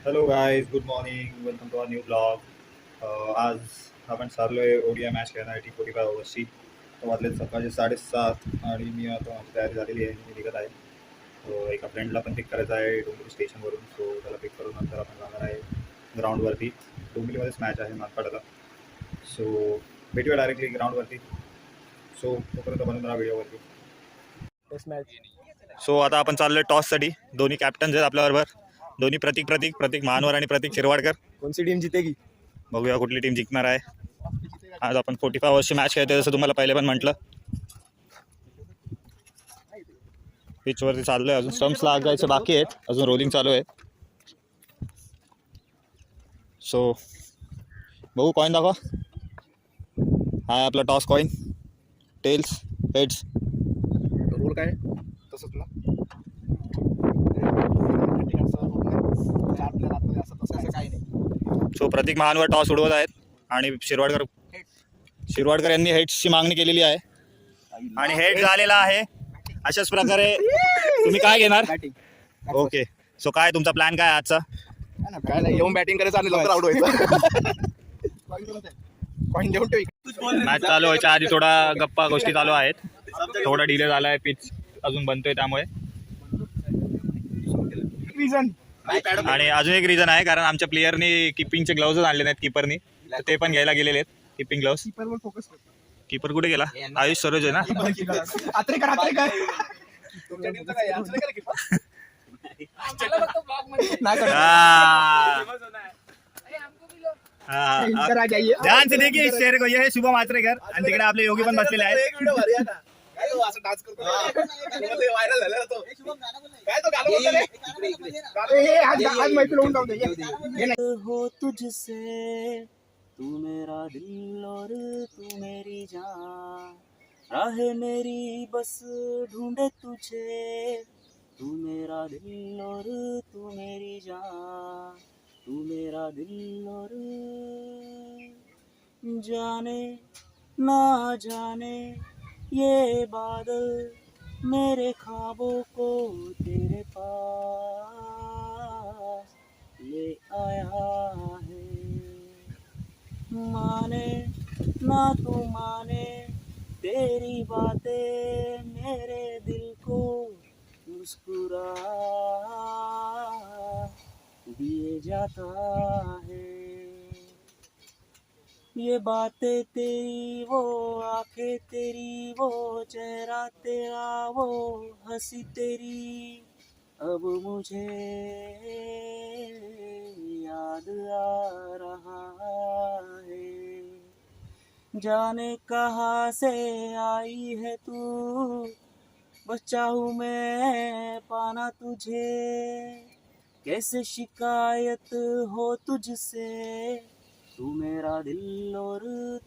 Hello guys, good morning, welcome to our new blog. आज आपण चाललो आहे ODI मॅच खेळण्यासाठी 45 ओव्हर्सची. तो वाजले सकाळचे 7:30 आणि मी आता माझी तयारी झालेली आहे. मी निघत आहे. एका फ्रेंडला पण पिक करायचं आहे डोंबिवली स्टेशनवरून. सो त्याला पिक करून नंतर आपण जाणार आहे ग्राउंडवरती. डोंबिवलीमध्येच मॅच आहे मानपाडाला. सो भेटूया डायरेक्टली ग्राउंडवरती. सो तोपर्यंत बनून राहा व्हिडिओवरती. सो आता आपण चाललोय टॉससाठी. दोन्ही कॅप्टन्स आहेत आपल्याबरोबर. दोन्ही प्रतीक महानवर आणि प्रतीक शिरवाडकर. कोणती टीम जितेगी? बघूया कुठली टीम जिंकणार आहे. आज आपण 45 ओव्हर्सची मॅच खेळतोय, जसं तुम्हाला पहिले पण म्हटलं. पिचवरती चाललोय, अजून स्टम्प्सला लागायचे बाकी आहेत, अजून रोलिंग चालू आहे. सो बघू, कॉईन दाखवा. हा आपला toss coin. Tails, heads. Roll काय तसंच ना. सो प्रतीक महानवर टॉस उडवत आहेत आणि शिरवाडकर यांनी हेड्सची मागणी केलेली आहे आणि हेड झालेला आहे. अशाच प्रकारे तुम्ही काय घेणार? ओके. सो काय तुमचा प्लॅन काय आजचा? काय नाही, येऊन बॅटिंग करायचं आणि लवकर आउट व्हायचं. मॅच चालू व्हायच्या आधी थोडा गप्पा गोष्टी चालू आहेत. थोडा डिले झाला आहे, पिच अजून बनतोय त्यामुळे. आणि अजून एक रिझन आहे, कारण आमच्या प्लेयरनी किपिंगचे ग्लव्हज आणले नाहीत कीपरनी, तर ते पण घ्यायला गेलेले आहेत किपिंग ग्लव्स. कीपर कुठे गेला? आयुष सरोज आहे ना. ध्यान से देखिए इस चेहरे को. ये है शुभम आचरेकर आणि तिकडे आपले योगी पण बसलेले आहेत. हो तुझसे, तू मेरा दिल और तू मेरी जान, राह मेरी बस ढूंढे तुझे, तू मेरा दिल और तू मेरी जान, तू मेरा दिल और जाने ना जाने ये बादल मेरे ख्वाबों को तेरे पास ले आया है. माने ना तू माने, तेरी बातें मेरे दिल को मुस्कुरा दिए जाता है. ये बातें तेरी, वो आंखें तेरी, वो चेहरा तेरा, वो हंसी तेरी, अब मुझे याद आ रहा है. जाने कहाँ से आई है तू, बस चाहूँ मैं पाना तुझे, कैसे शिकायत हो तुझसे, तू मेरा दिल और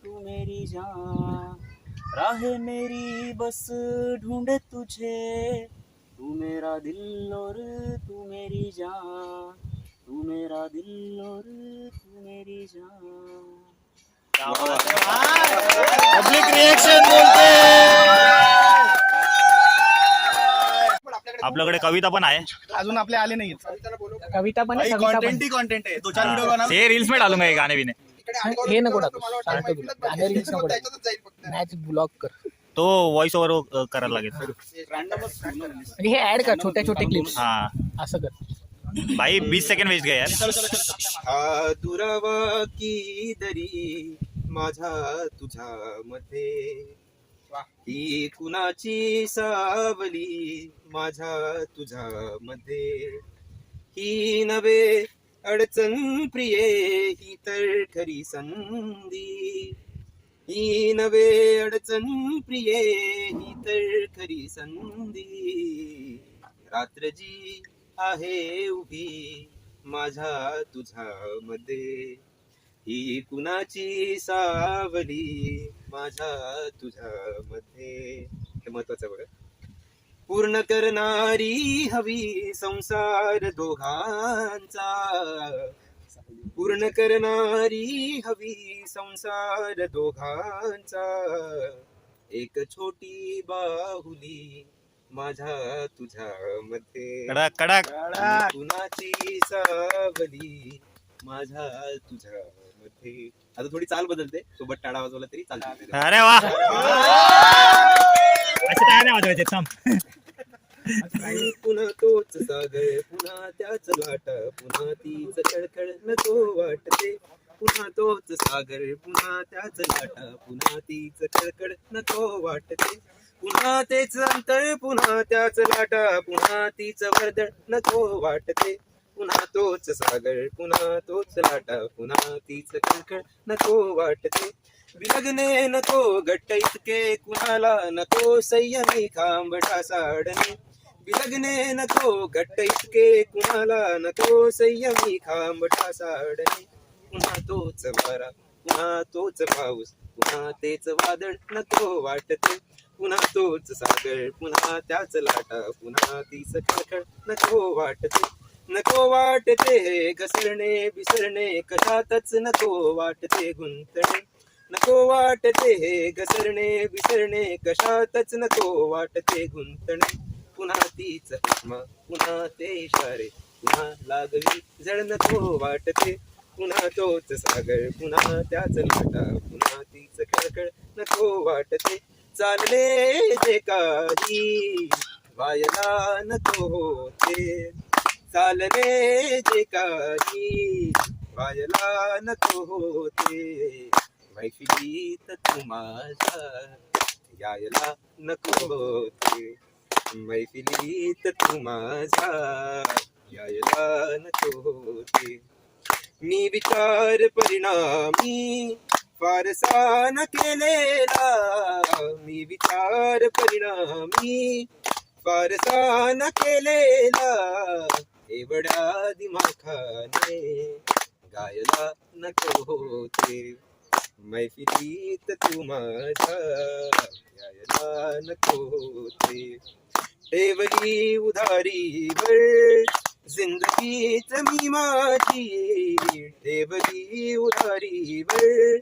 तू मेरी जान, राह मेरी बस ढूंढे तुझे, तू मेरा दिल और तू मेरी जान, तू मेरा दिल और तू मेरी जान. पब्लिक रिएक्शन बोलते. आपल्याकडे कविता पण आहे, अजून आपले आले नाही. कविता पण आहे, कॉन्टेंट आहे. 2-4 व्हिडिओ बनव. हे रील्स में डालूंगा, हे गाणे बिने. हे नको टाकू. सांगतो तुला. गाणे रील्स नको टाकू. मॅच ब्लॉक कर. तो व्हॉइस ओव्हर करायला लागेल. म्हणजे हे ऍड कर, छोटे छोटे क्लिप्स. हा असं कर भाई, 20 सेकंड वेस्ट गए यार. हा दुरावा की दरी माझा तुझ्या मध्ये, ही कुणाची सावली माझ्या तुझ्या मध्ये, ही नवे अडचण प्रिये ही तर खरी संधी, ही नवे अडचण प्रिये ही तर खरी संधी, रात्र जी आहे उभी माझ्या तुझ्या मध्ये, ही कुणाची सावली माझ्या तुझ्या मध्ये. हे महत्वाचं बघा. पूर्ण करणारी हवी संसार दोघांचा, पूर्ण करणारी हवी संसार दोघांचा, एक छोटी बाहुली माझ्या तुझ्यामध्ये कडक कडक कुणाची सावली माझ्या तुझ्यामध्ये. आता थोडी चाल बदलते, सोबत टाळा वाजवला तरी चालते. अरे वा असे काय नाही वाजवायचे थांब. आणि पुन्हा तोच सागर, पुन्हा त्याच लाट, पुन्हा तीच खळखळ नको वाटते. पुन्हा तोच सागर, पुन्हा त्याच लाट, पुन्हा तीच खळखळ नको वाटते. पुन्हा तेच अंतर, पुन्हा त्याच लाटा, पुन्हा तीच वर्दळ नको वाटते. पुन्हा तोच सागर, पुन्हा तोच लाटा, पुन्हा तीच खळखळ नको वाटते. विलगणे नको घट्ट इतके कुणाला, नको संयमी खांबटा साडणे. विलगणे नको घट्ट इतके कुणाला, नको संयमी खांबटा साडणे. पुन्हा तोच वारा, पुन्हा तोच पाऊस, पुन्हा तेच वादळ नको वाटते. पुन्हा तोच सागर, पुन्हा त्याच लाटा, पुन्हा तीच खळखळ नको वाटते. नको वाटते घसरणे बिसरणे, कशातच नको वाटते गुंतणे. नको वाटते घसरणे बिसरणे, कशातच नको वाटते गुंतणे. पुन्हा तीच आत्मा, पुन्हा ते इशारे, पुन्हा लागली जळ नको वाटते. पुन्हा तोच सागर, पुन्हा त्याच लाटा, पुन्हा तीच खळखळ नको वाटते. चालले जे काही वायला नको होते, चालले जे काही वायला नको होते. मैफिलीत तू माझ्या यायला नको होते. मैफिलीत तू माझ्या यायला नको होते. मी विचार परिणामी फारसा न केलेला, मी विचार परिणामी फारसा न केलेला. एवढ्या दिमाखाने गायला नको होते. मैफिलीत तू माझ्या यायला नको होते. ठेवली उधारीवर जिंदगीत मी माझी, ठेवली उधारीवर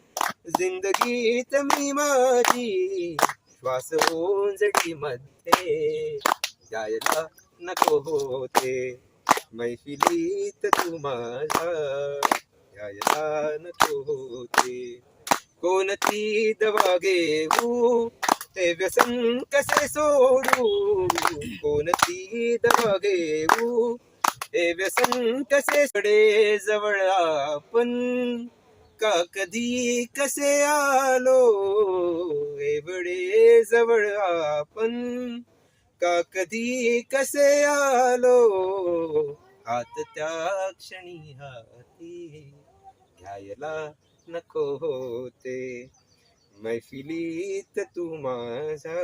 जिंदगीत मी माझी. श्वास ओंजळी मध्ये यायला नको होते. मैफिलीत तू माझ्या यायला नको होते. कोणती दवा घेऊ ते व्यसन कसे सोडू, कोणती दवा घेऊ ते व्यसन कसे सोडे. जवळ आपण का कधी कसे आलो, एवढे जवळ आपण का कधी कसे आलो. हात त्या क्षणी हाती घ्यायला नको होते. मैफिलीत तू माझ्या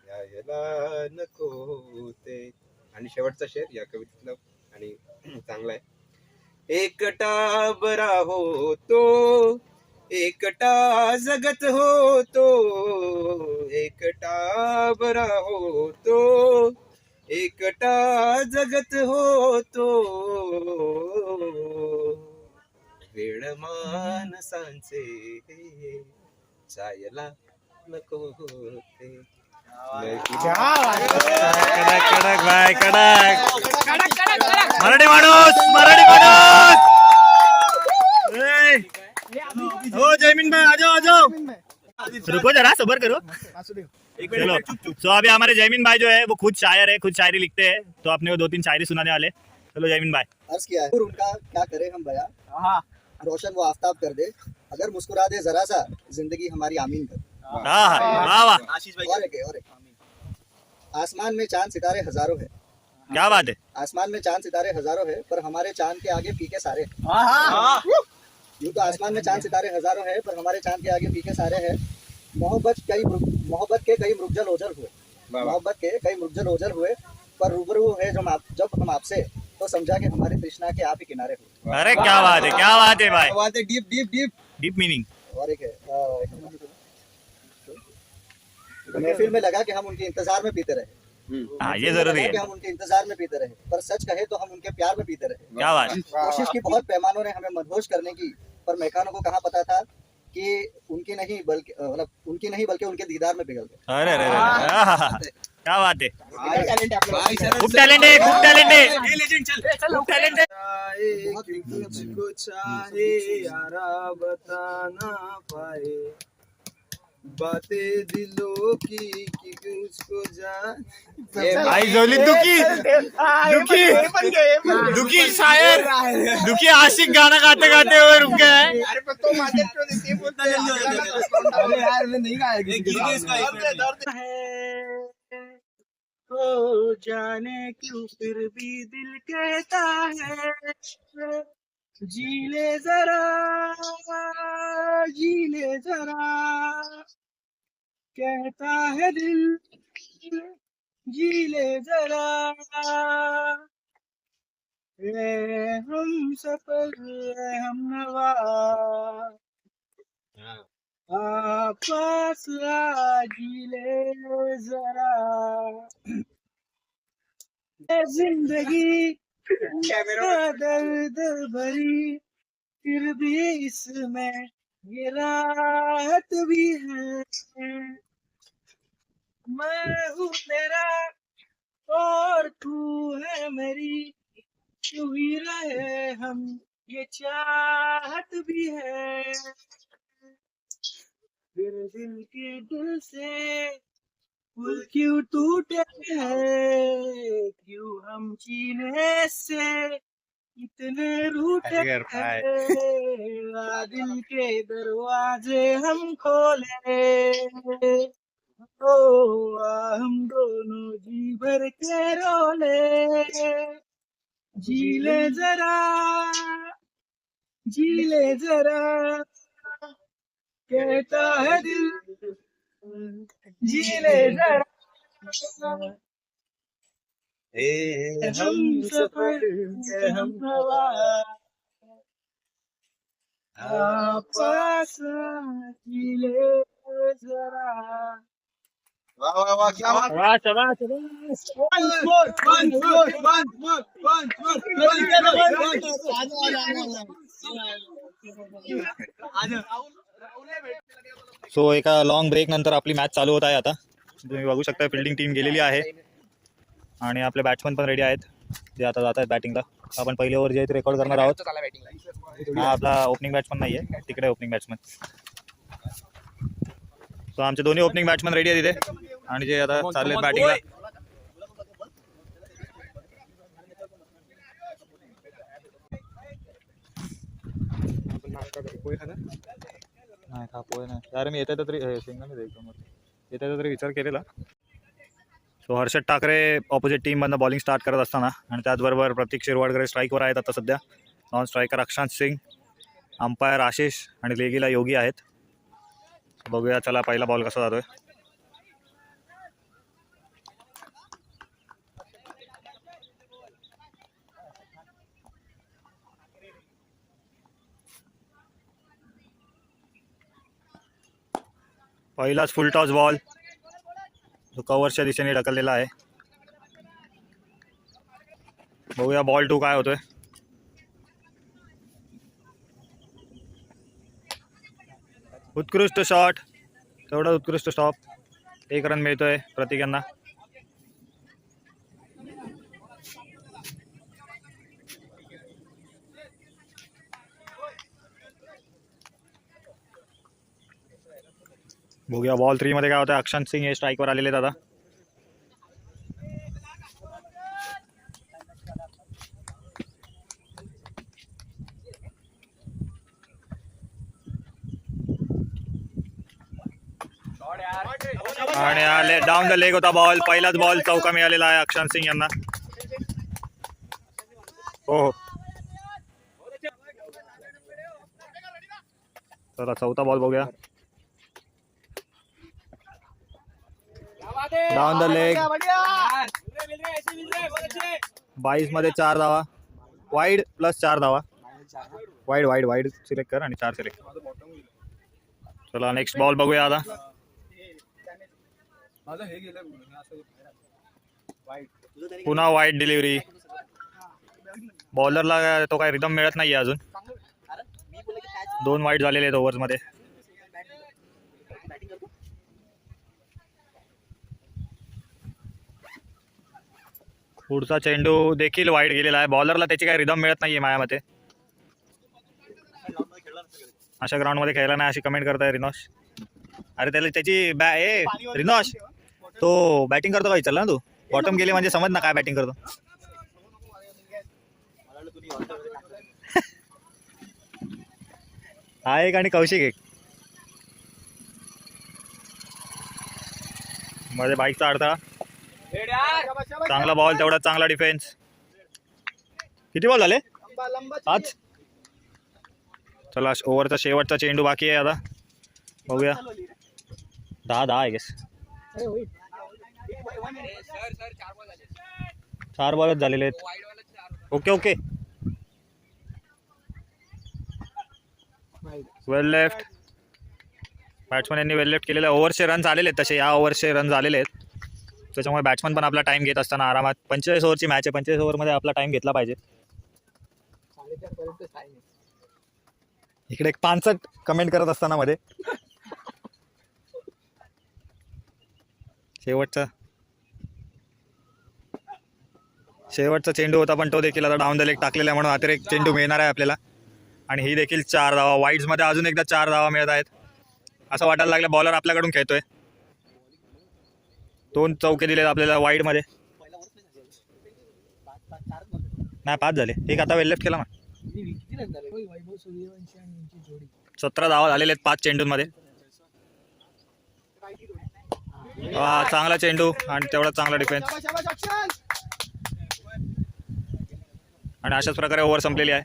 यायला नको होते. आणि शेवटचा शेर या कवितेतला आणि चांगला आहे. एकटा बरा होतो, एकटा जगत होतो, एकटा बरा होतो, एकटा जगत होतो. वेळ माणसांचे जायला नको होते. कडक कडक भाई कडक. मराठी माणूस मराठी माणूस. ए, हो जयमीन भाई आ जाओ आ जाओ. रुको जरा सबर करो. चलो तो अभी हमारे जयमीन भाई जो है वो खुद शायर है, खुद शायरी लिखते हैं, तो आपने वो 2-3 शायरी सुनाने वाले. चलो जयमीन भाई. अर्ज किया है और उनका क्या करें हम बयां, रोशन वो आफ्ताब कर दे, अगर मुस्कुरा दे जरा सा जिंदगी हमारी आमीन कर. वाह वाह और एक आसमान में चांद सितारे हजारों है, क्या बात है. आसमान में चांद सितारे हजारों है, पर हमारे चांद के आगे फीके सारे. यूं तो आसमान में चांद सितारे हजारों है, पर हमारे चांद के आगे फीके सारे हैं. मोहब्बत के कई मृगजल ओझल हुए, मोहब्बत के कई मृगजल ओझल हुए, पर रूबरू है जब हम आपसे, तो समझा कि हमारे तृष्णा के आप ही किनारे हुए. अरे क्या बात है, क्या बात है भाई. बात है. Deep deep deep deep meaning. और एक है महफिल में लगा कि हम उनके इंतजार में पीते रहे. हाँ ये जरूरी है. कि हम उनके इंतजार में पीते रहे, पर सच कहे तो हम उनके प्यार में पीते रहे. क्या बात है. कोशिश की बहुत पैमानों ने हमें मदहोश करने की, पर मेहमानों को कहाँ पता था कि उनकी नहीं बल्कि उनके दीदार में पिघल गए. अरे अरे क्या बात है, भाई खूप टॅलेंट आहे, खूप टॅलेंट आहे, खूप टॅलेंट आहे. तुझको चाहे यारा बता ना पाए बातें दिलों की कि उसको जान आई जोली दुखी दुखी दुखी शायर दुखी आशिक गाना गाते गाते हुए रुक गया है. अरे पण तो माझ्या ते बोलता अरे यार मैं नहीं गाया हो जाने क्यों फिर भी दिल कहता है जी ले जरा कहता है दिल जी ले जरा ए हम सफर हम नवा पास जी ले जरा ये जिंदगी दर्द भरी फिर भी इसमें ये राहत भी है मैं हूँ तेरा और तू है मेरी यूं ही रहे हम ये चाहत भी है फिर दिल के दिल से फूल क्यों टूटे हैं क्यों हम जीने से इतने रूठे हैं दिल के दरवाजे हम खोले ओ हम दोनों जी भर के रोले जी ले जरा कहता है दिल जी ले जरा हम सफर के हम नवा पास जी ले जरा वाह वाह वाह क्या बात सो एका लॉंग ब्रेक नंतर आपली मॅच चालू होत आहे. आता तुम्ही बघू शकता फिल्डिंग टीम गेलेली आहे आणि आपले बॅट्समन पण रेडी आहेत जे आता जात आहेत बॅटिंगला. आपण पहिले ओव्हर जे आहे ते रेकॉर्ड करणार आहोत. हा आपला ओपनिंग बॅट्समन नाही आहे, तिकडे ओपनिंग बॅट्समन. सो आमचे दोन्ही ओपनिंग बॅट्समन रेडी आहेत तिथे आणि जे आता चालले बॅटिंगला. नाही का पोहे नाही यार, मी येते तरी शेंगदाणे द्यायचं मग येते तरी विचार केलेला. सो हर्षद ठाकरे ऑपोजिट टीममधनं बॉलिंग स्टार्ट करत असताना आणि त्याचबरोबर प्रतीक शिरवाडकर स्ट्राईकवर आहेत आता सध्या. Non striker Akshant Singh, umpire Ashish आणि लेगीला योगी आहेत. बघूया चला पहिला बॉल कसा जातोय. पहिलाच फुल टॉस बॉल जो कव्हरच्या दिशेने ढकललेला आहे. बघूया बॉल 2 काय होतोय. उत्कृष्ट शॉट, तेवढा उत्कृष्ट स्टॉप. 1 रन मिळतोय प्रतीक यांना. बघूया बॉल 3 मध्ये काय होतं. अक्षांत सिंग हे स्ट्राईकवर आलेले दादा. आणि आले डाऊन द लेग होता बॉल. पहिलाच बॉल चौका मिळालेला आहे अक्षांत सिंग यांना. हो चला चौथा बॉल बघूया. Down the leg. 22 मध्ये 4 धावा. वाईड प्लस 4 धावा. वाईड सिलेक्ट कर आणि 4 सिलेक्ट. चला नेक्स्ट बॉल बघूया आता. पुन्हा वाईड डिलिव्हरी. बॉलरला तो काय रिदम मिळत नाहीये अजून. 2 वाईड झालेले आहेत ओव्हर्स मध्ये. पुढचा चेंडू देखील वाईट गेलेला आहे. बॉलरला त्याची काही रिदम मिळत नाहीये माझ्या मते. अशा ग्राउंडमध्ये खेळला नाही अशी कमेंट करताय रिनोश. अरे त्याला त्याची रिनोश तो बॅटिंग करतो का विचारला ना तू. बॉटम गेली म्हणजे समज ना काय बॅटिंग करतो. हा एक आणि कौशिक एक. मध्ये बाईकचा अडथळा. चांगला बॉल तेवढा चांगला डिफेन्स. किती बॉल झाले? 5. चला ओव्हरचा शेवटचा चेंडू बाकी आहे आता. बघूया. 10 आहे गेस. 4 बॉलच झालेले आहेत. ओके वेल लेफ्ट. बॅट्समन यांनी वेल लेफ्ट केलेले. ओव्हरचे रन झालेले आहेत तसे. या ओव्हरचे रन झालेले आहेत त्याच्यामुळे बॅट्समन पण आपला टाइम घेत असताना आरामात. 45 ओव्हरची मॅच आहे. 45 ओव्हरमध्ये आपला टाइम घेतला पाहिजे. इकडे एक 65 कमेंट करत असताना मध्ये शेवटचा चेंडू होता पण तो देखील आता डाऊन द लेग टाकलेला आहे म्हणून अतिरिक्त चेंडू मिळणार आहे आपल्याला. आणि ही देखील 4 धावा. वाईड्समध्ये अजून एकदा 4 धावा मिळत आहेत. असं वाटायला लागलं बॉलर आपल्याकडून खेळतोय. 2 चौके दिलेत आपल्याला वाईडमध्ये. नाही 5 झाले. एक आता वेल लेफ्ट केला ना. 17 धावा झालेले आहेत 5 चेंडूंमध्ये. चांगला चेंडू आणि तेवढा चांगला डिफेन्स. आणि अशाच प्रकारे ओव्हर संपलेली आहे.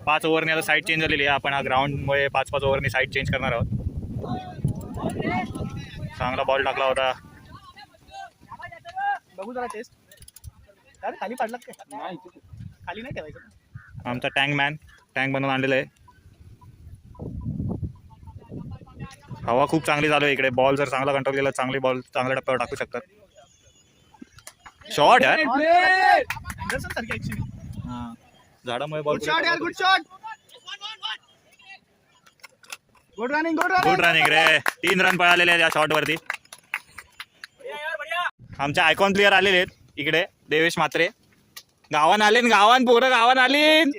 5 ओव्हरने आता साईड चेंज झालेली आहे. आपण हा ग्राउंडमुळे 5-5 ओव्हरनी साईड चेंज करणार आहोत. चांगला बॉल टाकला होता. बघू जरा टेस्ट. अरे खाली पाडला काय? खाली नाही ठेवायचं. आमचा टँक बनवून आणलेला आहे. हवा खूप चांगली चालू आहे इकडे. बॉल जर चांगला कंट्रोल केला चांगली बॉल चांगल्या टप्प्यावर टाकू शकतात. शॉट यार. झाडामुळे बॉल. गुड रनिंग रे. 3 रन पळालेले आहेत या शॉट वरती. आमचे आयकॉन प्लेयर आलेले आहेत इकडे. देवेश म्हात्रे गावान आलेन. पोरं गावान आलीन.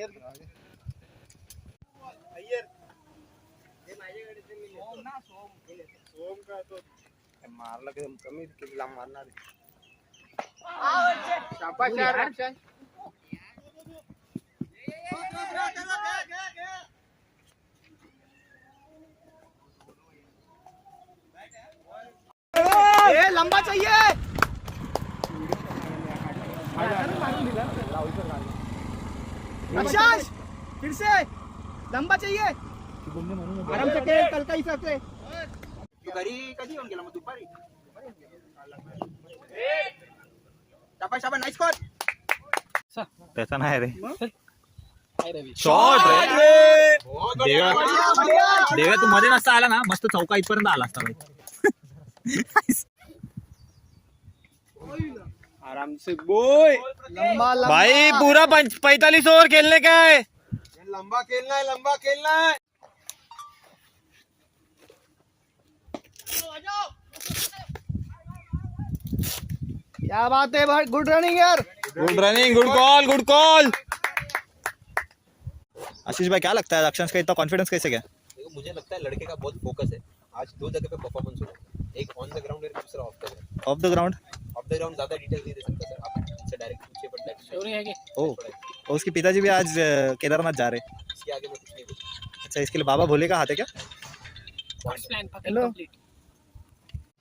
मारला कमी किती लांब मारणार. लंबा चाहिए. अक्षांश फिर से लंबा चाहिए. आराम से खेल. कल का हिसाब से तू घरी कधी येऊन गेला मग दुपारी? शाबाश नाईस स्कोर. त्याचा नाही रे. शॉट रे. देव्या तू मध्ये नसता आला ना मस्त चौका इथपर्यंत आला असता भाई. आराम से बोय. भाई पूरा 45 ओवर खेलने का है. लंबा खेलना है. क्या बात है भाई. गुड रनिंग यार. Good call. आशीष भाई क्या लगता है अक्षांश का इतना कॉन्फिडेंस कैसे गया? देखो मुझे लगता है लड़के का बहुत फोकस है. आज 2 जगह पे परफॉर्मेंस हुआ. एक ऑन द ग्राउंड और दूसरा of the ground. Of the ground ज्यादा डिटेल नहीं दे सकता सर. आप इससे डायरेक्ट पूछिए बट दैट ओ उसके पिताजी भी आज केदारनाथ जा रहे हैं. इसके आगे मैं कुछ नहीं बोलूंगा. अच्छा इसके लिए बाबा भोले का हाथ है क्या? हेलो.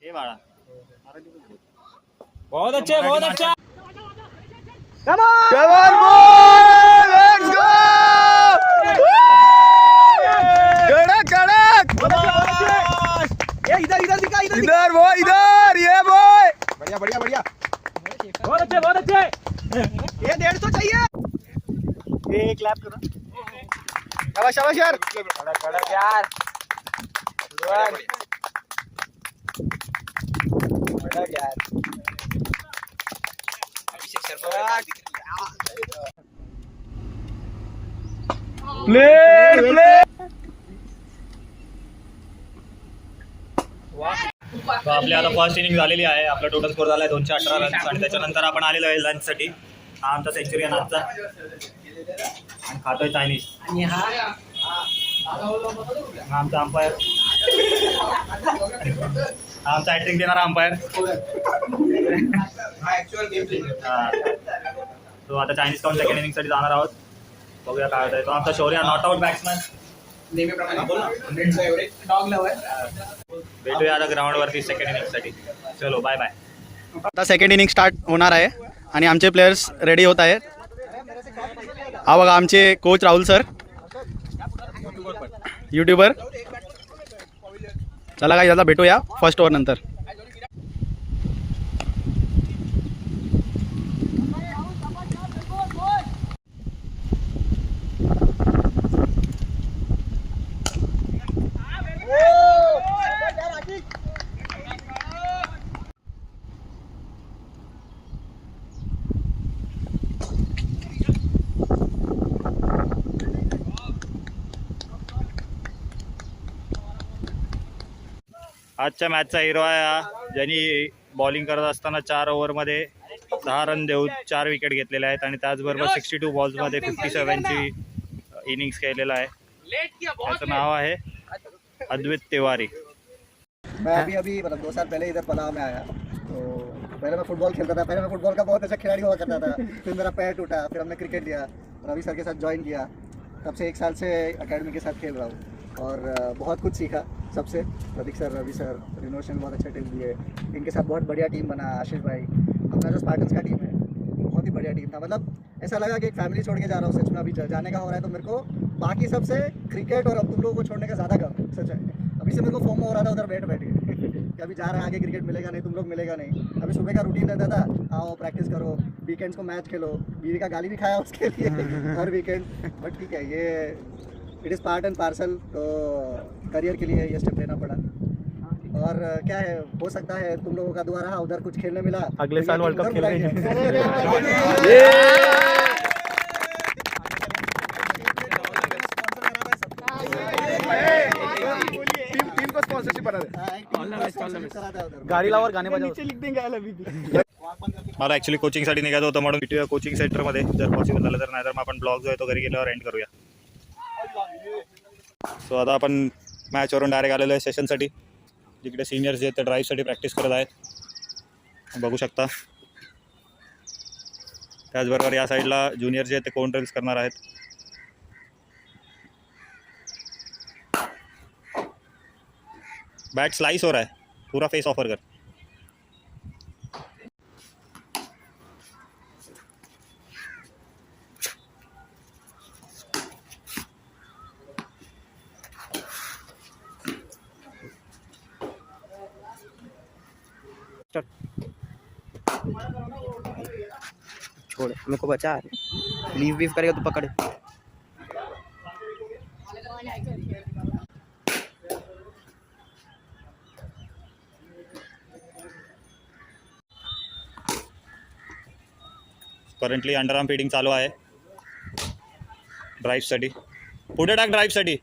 ये बाळा बहुत अच्छा. Come on boy. Let's go. ये इधर दिखा. इधर वो इधर. ये बॉय. बढ़िया. बहुत अच्छे. ये 150 चाहिए. ये क्लैप करो. शाबाश यार. कड़क यार. अभिषेक शर्मा प्ले. तो आपली आता फर्स्ट इनिंग झालेली आहे. आपला टोटल स्कोर झाला आहे 218 रन्स आणि त्याच्यानंतर आपण आलेलो आहे लंचसाठी. हा आमचा सेंचुरियन आजचा आणि खातोय चायनीज. हा आमचा अंपायर, हा आमचा ॲट्रिक देणारा अंपायर. तो आता चायनीज खाऊन सेकंड इनिंगसाठी जाणार आहोत. बघूया काय होतं. तो आमचा शौर्य नॉट आउट बॅट्समॅन. भेटूया आता ग्राउंडवरती सेकंड इनिंगसाठी. चलो बाय बाय. आता सेकंड इनिंग स्टार्ट होणार आहे आणि आमचे प्लेयर्स रेडी होत आहेत. हा बघा आमचे कोच राहुल सर, यूट्यूबर. चला काय याला भेटूया फर्स्ट ओव्हर नंतर. आजच्या मॅचचा हिरो आहे हा, ज्यांनी बॉलिंग करत असताना 4 ओव्हरमध्ये 10 रन देऊन 4 विकेट घेतलेले आहेत आणि त्याचबरोबर 62 बॉल्समध्ये 57ची इनिंग्स केलेला आहे. त्याचं नाव आहे अद्वित तिवारी. मैं अभी मतलब 2 साल पहले इधर पनाह में आया, तो पहले मैं फुटबॉल खेलता था. पहले मैं फुटबॉल का बहुत अच्छा खिलाड़ी हुआ करता था. फिर मेरा पैर टूटा, फिर हमने क्रिकेट लिया, रवि सर के साथ ज्वाइन किया. तब से 1 साल से एकेडमी के साथ खेल रहा हूँ और बहुत कुछ सीखा सबसे. Pradeep sir, Ravi sir, renovation बहुत अच्छा टीम दिए. इनके साथ बहुत बढ़िया टीम बना. आशीष भाई, अपना जो स्पार्टन्स का टीम है बहुत ही बढ़िया टीम था. मतलब ऐसा लगा कि एक फैमिली छोड़ के जा रहा हूँ. सच में अभी जाने का हो रहा है तो मेरे को बाकी सबसे क्रिकेट और अब तुम लोगों को छोड़ने का ज़्यादा गम सच है. अभी से मेरे को फोमो हो रहा था उधर बैठ के कि अभी जा रहा है आगे क्रिकेट मिलेगा नहीं, तुम लोग मिलेगा नहीं. अभी सुबह का रूटीन रहता था, आओ प्रैक्टिस करो, वीकेंड्स को मैच खेलो. बीवी का गाली भी खाया उसके लिए हर वीकेंड. बट ठीक है, ये it is part end parcel. तो करियर के लिए ये स्टेप लेना पड़ा. और क्या है, हो सकता है तुम लोगों का दुआ रहा, उधर कुछ खेलने मिला. अगले साल वर्ल्ड कप खेल रहे हैं. टीम को स्पॉन्सरशिप बना दे. गाडी लावर गाणे बजाव. लिख देंगे. मला ॲक्च्युली कोचिंगसाठी निघायचं होतं म्हणून भेटूया कोचिंग सेंटरमध्ये जर पॉसिबल झालं तर. नाही तर मग आपण ब्लॉग जो आहे तो घरी गेल्यावर एंड करूया. सो आता आपण मॅचवरून डायरेक्ट आलेलो आहे सेशनसाठी, जिकडे सिनियर्स जे आहेत ते ड्राईव्हसाठी प्रॅक्टिस करत आहेत, बघू शकता. त्याचबरोबर या साईडला ज्युनियर जे आहेत ते कोण ड्रिल्स करणार आहेत. बैट स्लाइस हो रहा है, पूरा फेस ऑफर कर. छोड़, मेरे को बचा. लीव वीव करेगा तो पकड़. करंटली अंडरआर्म फीडिंग चालू आहे ड्राईव्हसाठी. पुढे टाक ड्राईव्हसाठी,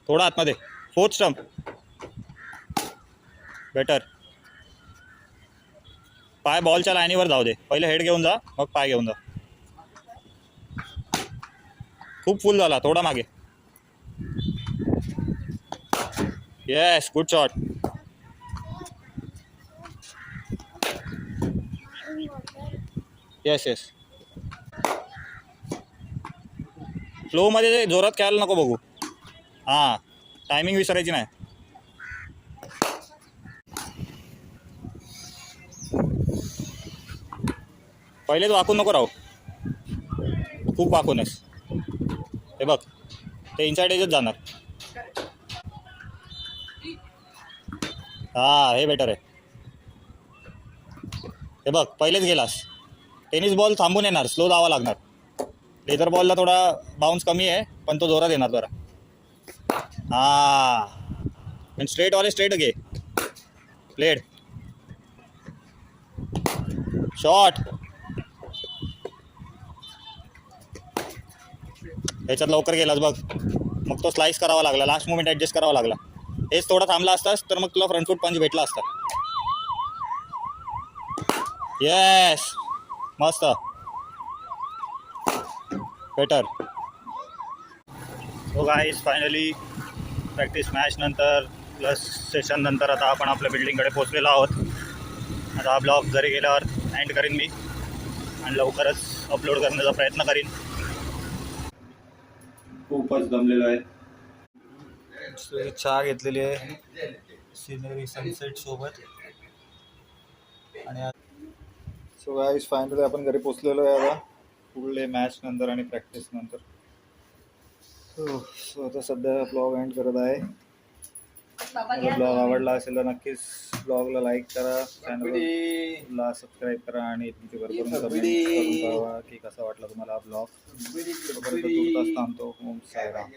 थोडा आतमध्ये. 4th stump better. पाय बॉलच्या लाईनीवर जाऊ दे. पहिले हेड घेऊन जा, मग पाय घेऊन जा. खूप फुल झाला, थोडा मागे. Yes, good shot. Yes yes. फ्लोमध्ये जोरात खेळायला नको बघू. हां, टायमिंग विसरायची नाही. पहिलेच वाकून नको राहू, खूप वाकूनच. हे बघ, ते इनसाइड एजच जाणार. हां, हे बेटर आहे. हे बघ, पहिलेच गेलास. टेनिस बॉल थांबून येणार, स्लो जावा लागणार. लेदर बॉलला थोडा बाउन्स कमी आहे, पण तो जोरात येणार जरा. हां, पण स्ट्रेटवाले स्ट्रेट घे. Played shot. ह्याच्यात लवकर गेलास बघ, मग तो स्लाइस करावा लागला. लास्ट मोमेंट ॲडजस्ट करावा लागला. हेच थोडा थांबला असतास तर मग तुला फ्रंट फूट पंच भेटला असता. येस, मस्त, better. So guys finally practice match नंतर प्लस सेशन नंतर आता आपण आपल्या बिल्डिंगकडे पोहोचलेलो आहोत. आता हा ब्लॉग घरी गेल्यावर एंड करीन मी आणि लवकरच अपलोड करण्याचा प्रयत्न करीन. खूपच दमलेलो आहे. चहा घेतलेली आहे सिनरी सनसेट सोबत. आणि सो गाईज फायनली आपण घरी पोचलेलो आहे आता पुढले मॅच नंतर आणि प्रॅक्टिस नंतर. सो आता सध्या ब्लॉग एंड करत आहे. ब्लॉग आवडला असेल तर नक्कीच ब्लॉगला लाईक करा, चॅनलला सबस्क्राईब करा आणि तुमची भरपूर कमेंट करून कळवा की कसा वाटला तुम्हाला हा ब्लॉग. तोपर्यंत तुर्तास थांबतो. ओम साईराम.